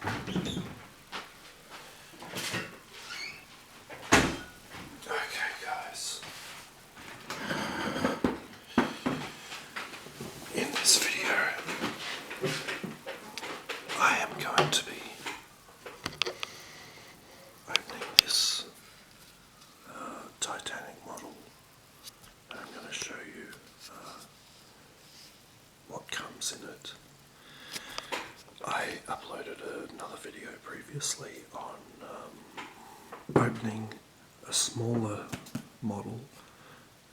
Okay, guys. In this video, I am going to be opening this Titanic model, and I'm going to show you what comes in it. I uploaded another video previously on opening a smaller model.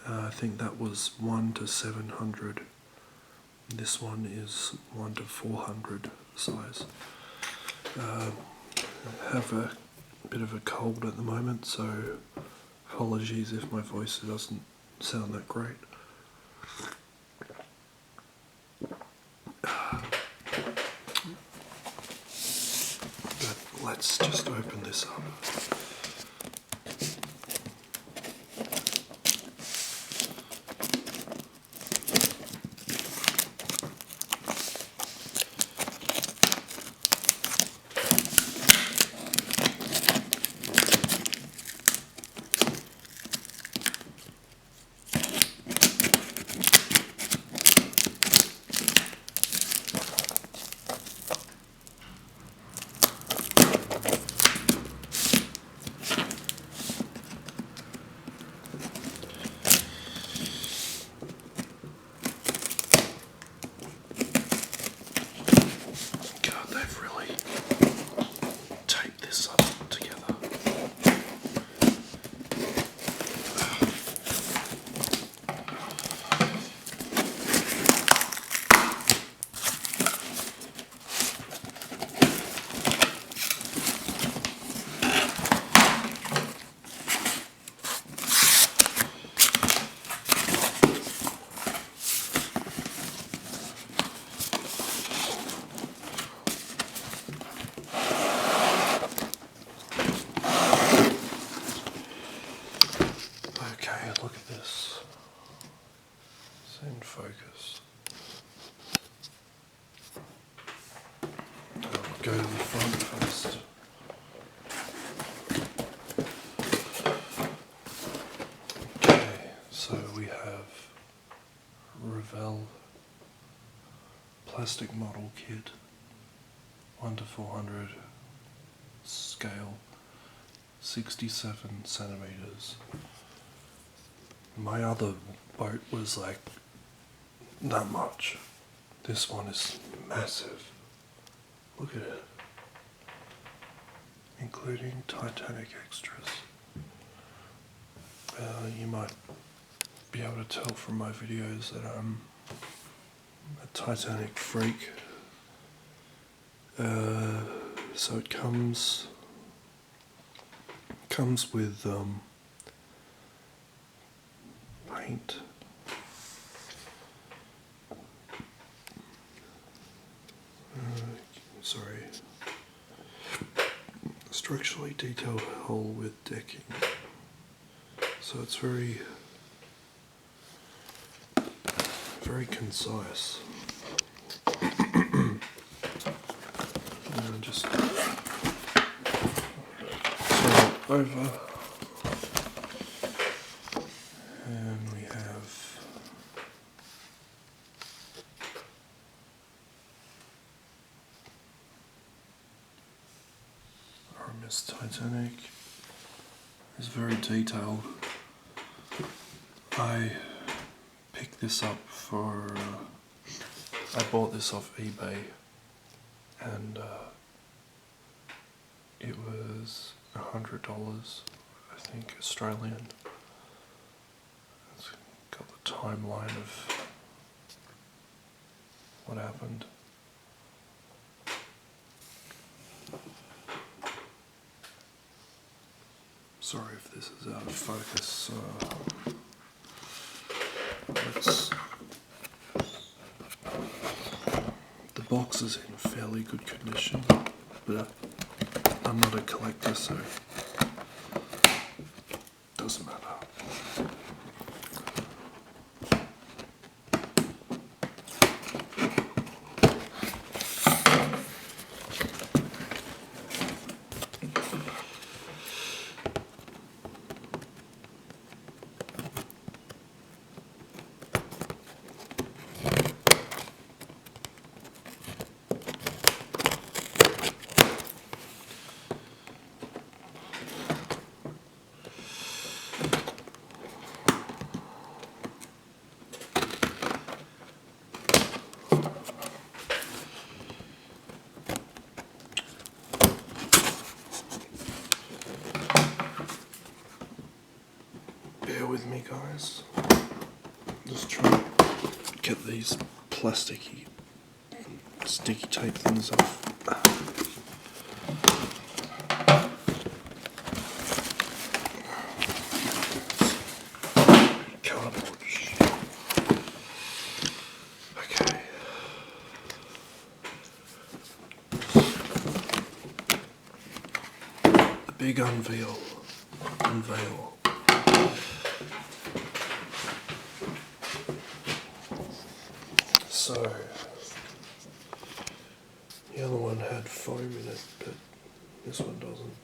I think that was 1 to 700. This one is 1 to 400 size. I have a bit of a cold at the moment, so apologies if my voice doesn't sound that great. But let's just open this up. Look at this. It's in focus. I'll go to the front first. Okay, so we have Revell plastic model kit, 1 to 400 scale, 67 centimeters. My other boat was like that much. This one is massive. Look at it. Including Titanic extras. You might be able to tell from my videos that I'm a Titanic freak. So it comes with paint, structurally detailed hull with decking. So it's very concise. And just turn it over. And we have RMS Titanic. It's very detailed. I picked this up for, I bought this off eBay, and it was $100, I think, Australian. It's got the timeline of what happened. Sorry if this is out of focus. The box is in fairly good condition, but I'm not a collector, so it doesn't matter. size. Just try to get these plasticky sticky tape things off. Cardboard. Okay. The big unveil. So, the other one had foam in it, but this one doesn't.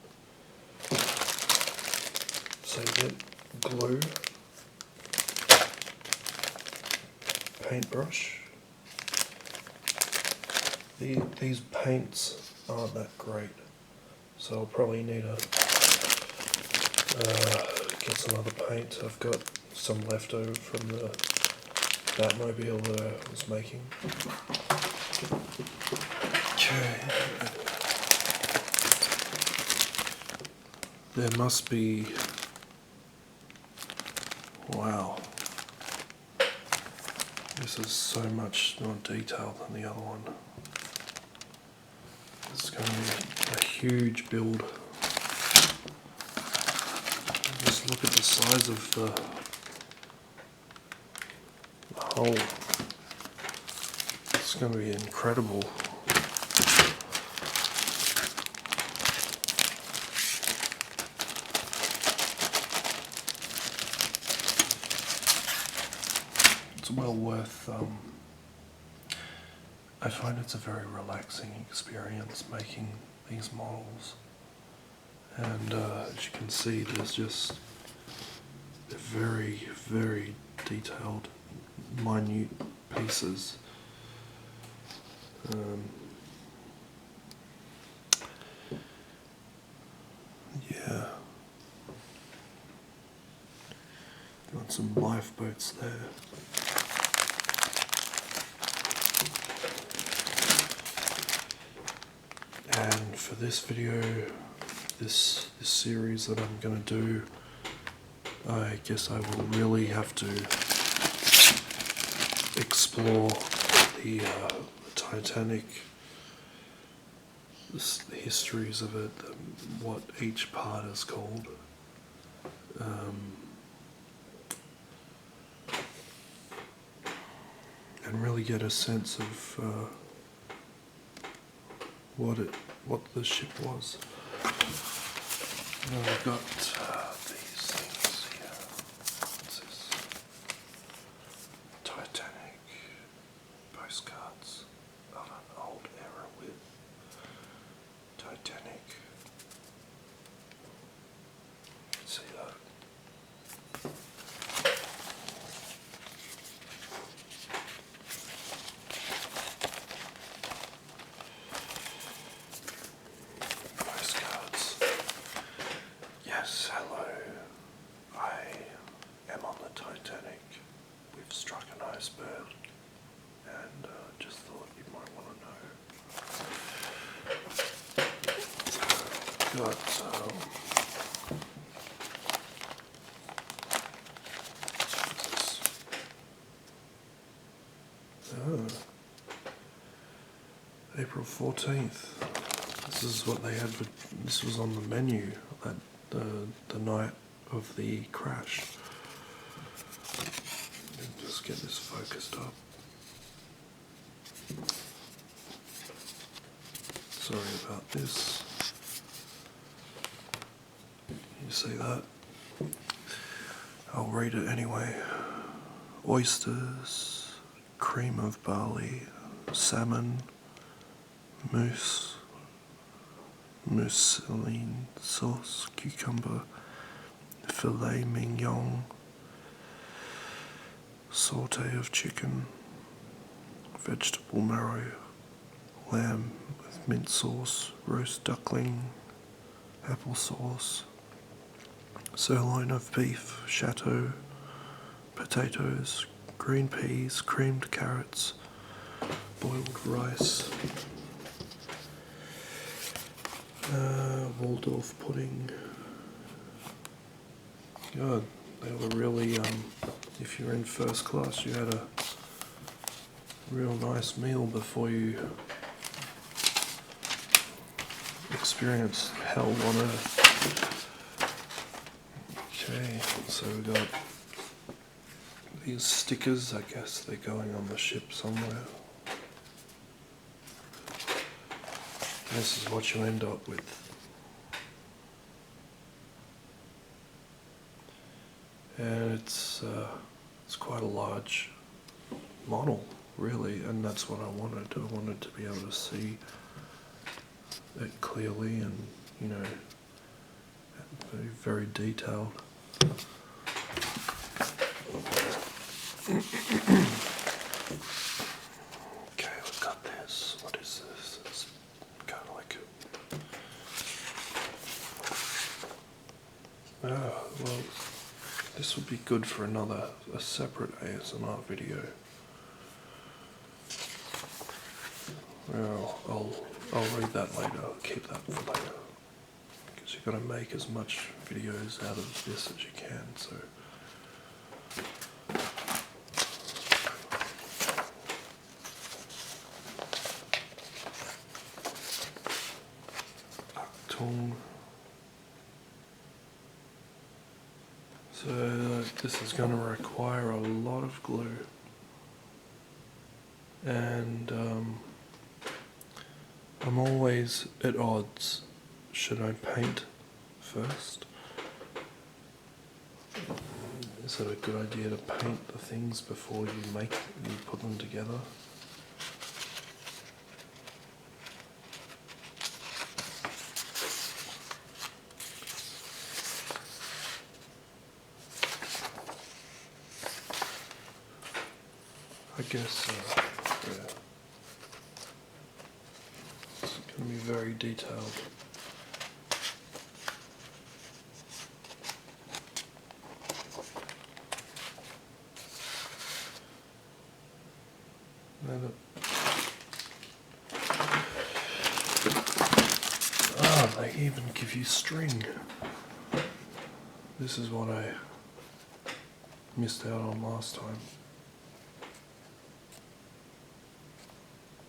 So you get glue, paintbrush. These paints aren't that great, so I'll probably need to get some other paint. I've got some leftover from the Batmobile that I was making. Okay. There must be... Wow. This is so much more detailed than the other one. It's going to be a huge build. Just look at the size of the hole. It's going to be incredible. It's well worth, I find it's a very relaxing experience making these models. And as you can see, there's just very, very detailed, minute pieces. Yeah. Got some lifeboats there. And for this video, this series that I'm going to do, I guess I will really have to explore the Titanic, the histories of it, what each part is called. And really get a sense of what the ship was. Now I've got these things here. What's this? Titanic postcards of an old era with Titanic. You can see that. Yes, hello. I am on the Titanic. We've struck an iceberg, and just thought you might want to know. Got April 14th. This is what they had. This was on the menu at the night of the crash. Just get this focused up. Sorry about this. You see that? I'll read it anyway. Oysters, cream of barley, salmon, mousseline sauce, cucumber, filet mignon, sauté of chicken, vegetable marrow, lamb with mint sauce, roast duckling, applesauce, sirloin of beef, chateau, potatoes, green peas, creamed carrots, boiled rice, Waldorf pudding. God, they were really if you're in first class, you had a real nice meal before you experienced hell on earth. Okay, so we got these stickers. I guess they're going on the ship somewhere. This is what you end up with. And it's quite a large model, really, and that's what I wanted. I wanted to be able to see it clearly and, you know, very detailed. Okay, we've got this. What is this? It's kind of like well, this would be good for a separate ASMR video. Well, I'll read that later. I'll keep that for later. Because you've got to make as much videos out of this as you can. So. So this is going to require a lot of glue, and I'm always at odds. Should I paint first? Is it a good idea to paint the things before you put them together? I guess, yeah. It's going to be very detailed. They even give you string. This is what I missed out on last time.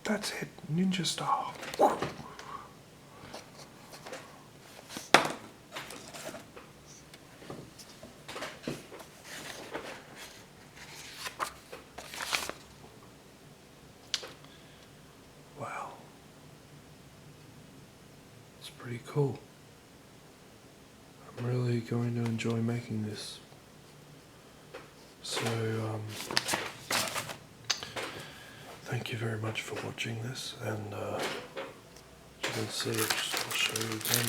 That's it, ninja style. Wow. It's pretty cool. I'm really going to enjoy making this. So, thank you very much for watching this, and as you can see, I'll show you again.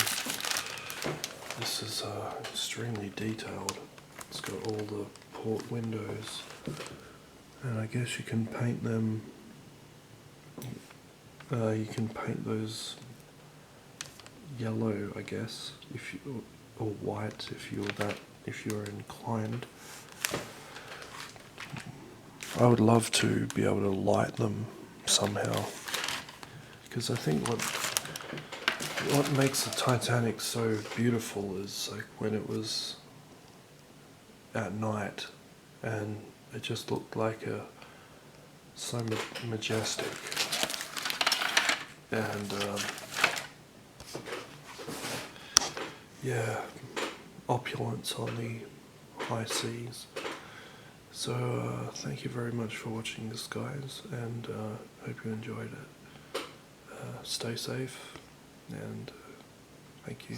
This is extremely detailed. It's got all the port windows, and I guess you can paint them. You can paint those yellow, I guess, or white if you're inclined. I would love to be able to light them somehow, because I think what makes the Titanic so beautiful is like when it was at night, and it just looked like so majestic, and yeah, opulence on the high seas. So thank you very much for watching this, guys, and hope you enjoyed it. Stay safe, and thank you.